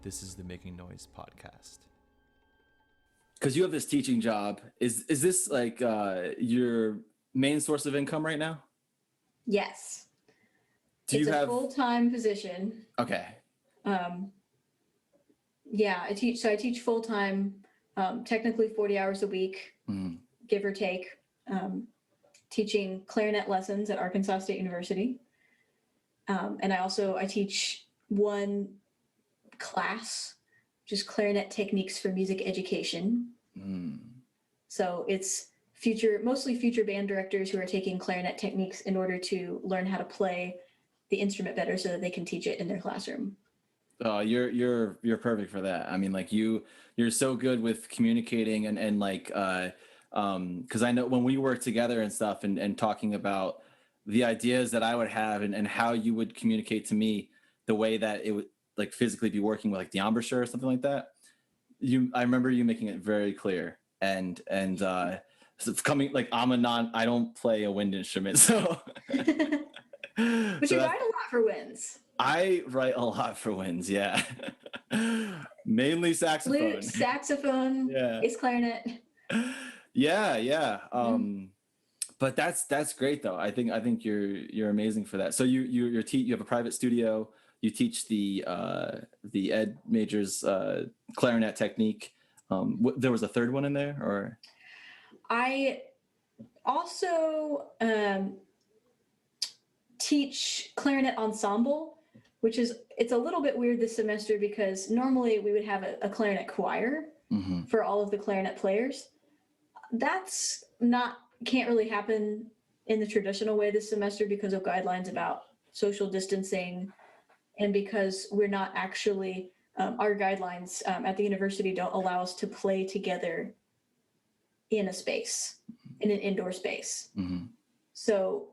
This is the Making Noise podcast. Because you have this teaching job, is this like your main source of income right now? Yes. Do It's you a have full-time position. okay? Yeah, I teach full-time, technically 40 hours a week, Mm. give or take, teaching clarinet lessons at Arkansas State University. And I teach one class, which is clarinet techniques for music education. Mm. So it's mostly future band directors who are taking clarinet techniques in order to learn how to play the instrument better so that they can teach it in their classroom. Oh, you're perfect for that. I mean, like you're so good with communicating and like because I know when we work together and stuff and talking about the ideas that I would have and how you would communicate to me the way that it would like physically be working with like the embouchure or something like that. I remember you making it very clear and so it's coming like I don't play a wind instrument, so But so you write a lot for winds. I write a lot for winds, yeah. Mainly saxophone. Flute, saxophone, Yeah. bass clarinet. Yeah. But that's great though. I think you're amazing for that. So you have a private studio. You teach the Ed Majors clarinet technique. There was a third one in there, or I also teach clarinet ensemble, it's a little bit weird this semester because normally we would have a clarinet choir for all of the clarinet players. That's can't really happen in the traditional way this semester because of guidelines about social distancing and because we're not actually, our guidelines at the university don't allow us to play together in an indoor space. Mm-hmm. So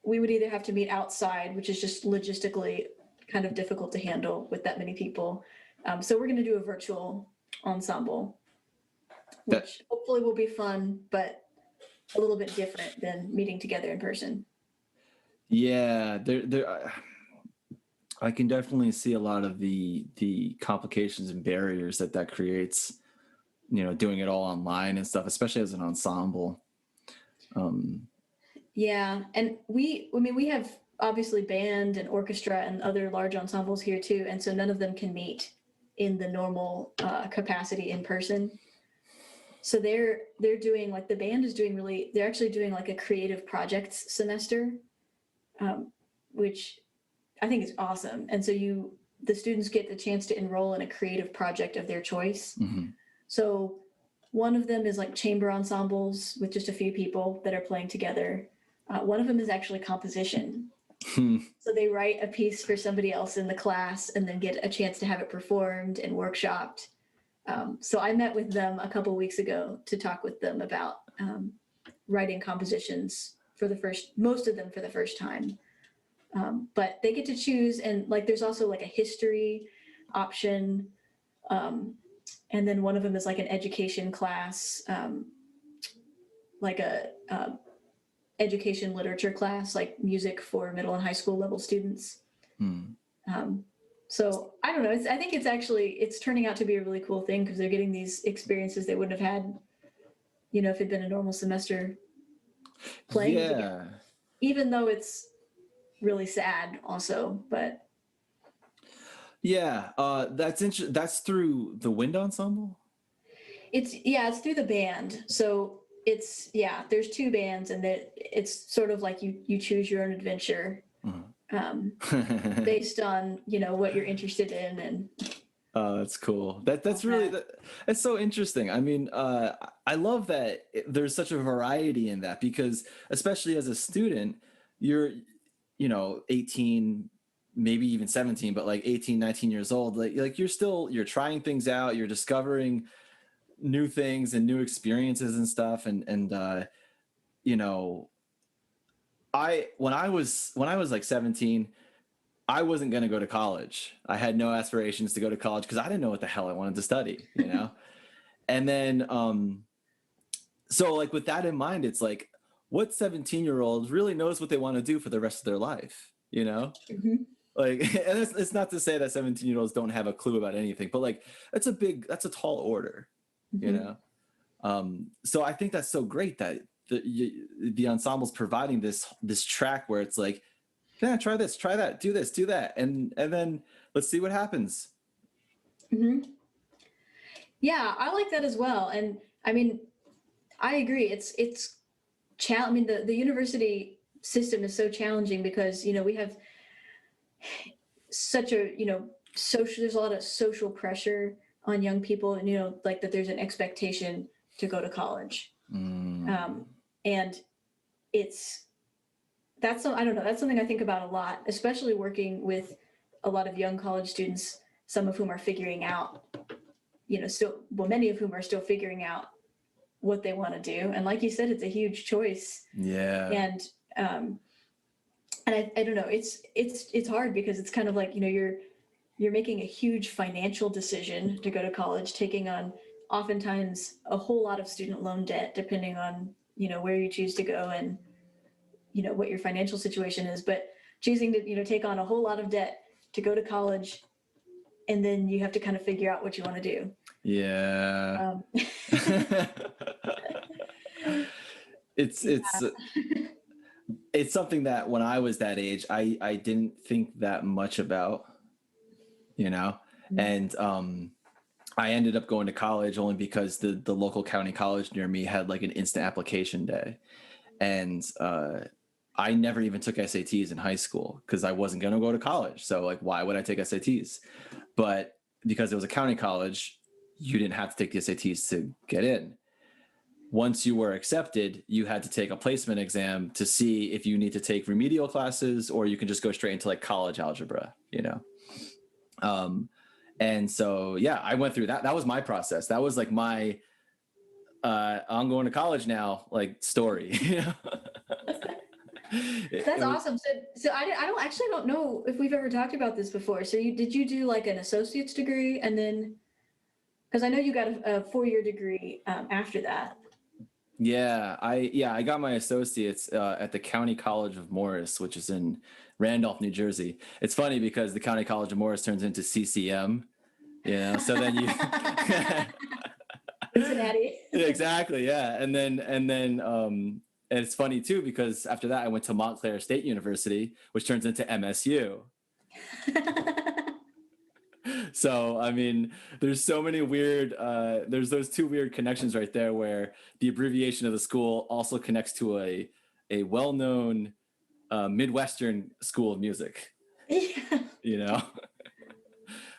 we would either have to meet outside, which is just logistically kind of difficult to handle with that many people. So we're going to do a virtual ensemble, which hopefully will be fun, but a little bit different than meeting together in person. Yeah, I can definitely see a lot of the complications and barriers that creates, doing it all online and stuff, especially as an ensemble. Yeah, and we have obviously band and orchestra and other large ensembles here too, and so none of them can meet in the normal capacity in person. So they're doing like the band is doing they're actually doing like a creative projects semester, which I think is awesome. And so the students get the chance to enroll in a creative project of their choice. Mm-hmm. So one of them is like chamber ensembles with just a few people that are playing together. One of them is actually composition. So they write a piece for somebody else in the class and then get a chance to have it performed and workshopped. So I met with them a couple weeks ago to talk with them about writing compositions most of them for the first time. But they get to choose, and like there's also like a history option. And then one of them is like an education class, like a education literature class, like music for middle and high school level students. So I don't know. I think it's turning out to be a really cool thing because they're getting these experiences they wouldn't have had, if it'd been a normal semester playing together. Even though it's really sad also, but. Yeah, that's through the wind ensemble? It's through the band. So there's two bands and it's sort of like you choose your own adventure. Based on what you're interested in and that's cool. That's really that's so interesting. I mean, I love that there's such a variety in that because especially as a student, you're 18, maybe even 17, but like 18, 19 years old, like you're trying things out, you're discovering new things and new experiences and stuff and when I was like 17, I wasn't going to go to college. I had no aspirations to go to college because I didn't know what the hell I wanted to study, And then, so like with that in mind, it's like, what 17-year-old really knows what they want to do for the rest of their life, Mm-hmm. Like, and it's not to say that 17-year-olds don't have a clue about anything, but like, that's a tall order, you Mhm. know? So I think that's so great that the ensemble's providing this track where it's like, yeah, try this, try that, do this, do that. And then let's see what happens. Mhm. Yeah, I like that as well. And I mean, I agree. I mean, the university system is so challenging because, we have such a, there's a lot of social pressure on young people, and, like that there's an expectation to go to college. Mm. And it's, I don't know, that's something I think about a lot, especially working with a lot of young college students, some of whom are figuring out, many of whom are still figuring out what they want to do. And like you said, it's a huge choice. Yeah. And I don't know, it's hard because it's kind of like, you're making a huge financial decision to go to college, taking on oftentimes a whole lot of student loan debt, depending on, where you choose to go and, what your financial situation is, but choosing to, take on a whole lot of debt to go to college, and then you have to kind of figure out what you want to do. Yeah. It's something that when I was that age, I didn't think that much about, Mhm. and I ended up going to college only because the local county college near me had like an instant application day. And I never even took SATs in high school because I wasn't going to go to college. So like, why would I take SATs? But because it was a county college, you didn't have to take the SATs to get in. Once you were accepted, you had to take a placement exam to see if you need to take remedial classes or you can just go straight into like college algebra, and so, yeah, I went through that. That was my process. That was like my I'm going to college now, like story. That's awesome. So I don't know if we've ever talked about this before. So did you do like an associate's degree and then, because I know you got a 4-year degree after that. Yeah, I got my associates at the County College of Morris, which is in Randolph, New Jersey. It's funny because the County College of Morris turns into CCM, so then you Cincinnati. Exactly, yeah. And it's funny too because after that I went to Montclair State University, which turns into MSU. So I mean, there's so many weird there's those two weird connections right there where the abbreviation of the school also connects to a well-known Midwestern school of music. Yeah.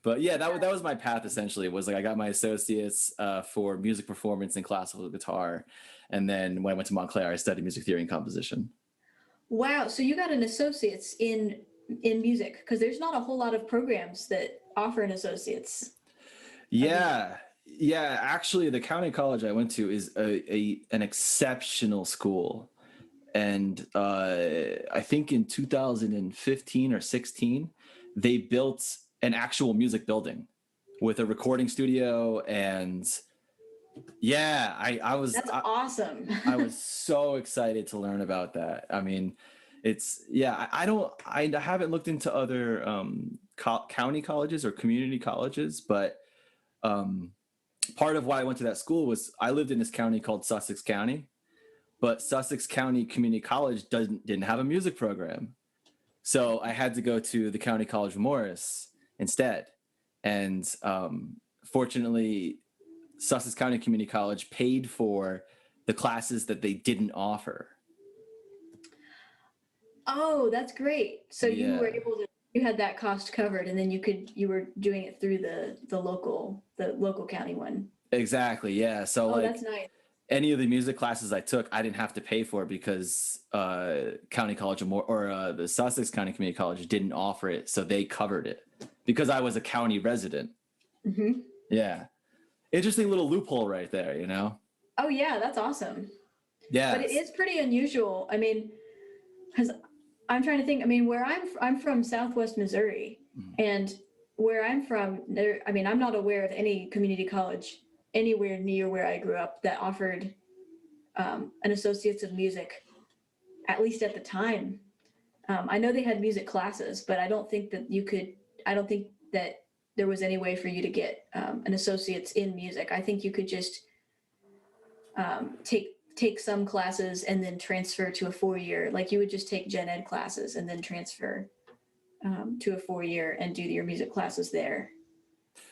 But yeah, that was my path essentially. Was like I got my associates for music performance and classical guitar, and then when I went to Montclair, I studied music theory and composition. Wow. So you got an associate's in music, because there's not a whole lot of programs that offer an associate's. Yeah, yeah. Actually, the county college I went to is an exceptional school, and I think in 2015 or 16, they built an actual music building with a recording studio and yeah, I was That's awesome. I was so excited to learn about that. I mean, I haven't looked into other county colleges or community colleges, but part of why I went to that school was I lived in this county called Sussex County, but Sussex County Community College didn't have a music program. So I had to go to the County College of Morris instead. And fortunately, Sussex County Community College paid for the classes that they didn't offer. Oh, that's great. So you were Yeah. able to, you had that cost covered, and then you were doing it through the local county one. Exactly. Yeah. So Oh, like that's nice. any of the music classes I took, I didn't have to pay for because County College of the Sussex County Community College didn't offer it, so they covered it because I was a county resident. Mm-hmm. Yeah. Interesting little loophole right there, Oh yeah, that's awesome. Yeah. But it is pretty unusual. I mean, because I'm trying to think. I mean, where I'm from Southwest Missouri, and where I'm from, I mean, I'm not aware of any community college anywhere near where I grew up that offered an associates of music, at least at the time. I know they had music classes, but I don't think that there was any way for you to get an associate's in music. I think you could just take some classes and then transfer to a 4-year. Like you would just take gen ed classes and then transfer to a 4-year and do your music classes there.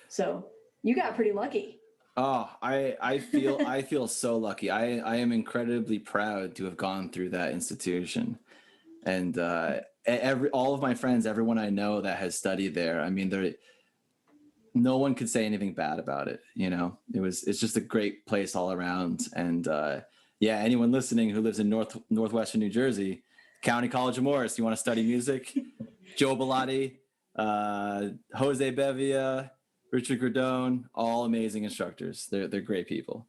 So you got pretty lucky. Oh, I feel so lucky. I am incredibly proud to have gone through that institution, and all of my friends, everyone I know that has studied there. I mean, no one could say anything bad about it. You know, it's just a great place all around. And yeah, anyone listening who lives in northwestern New Jersey, County College of Morris, you want to study music? Joe Bellotti, Jose Bevia, Richard Gradone, all amazing instructors. They're great people.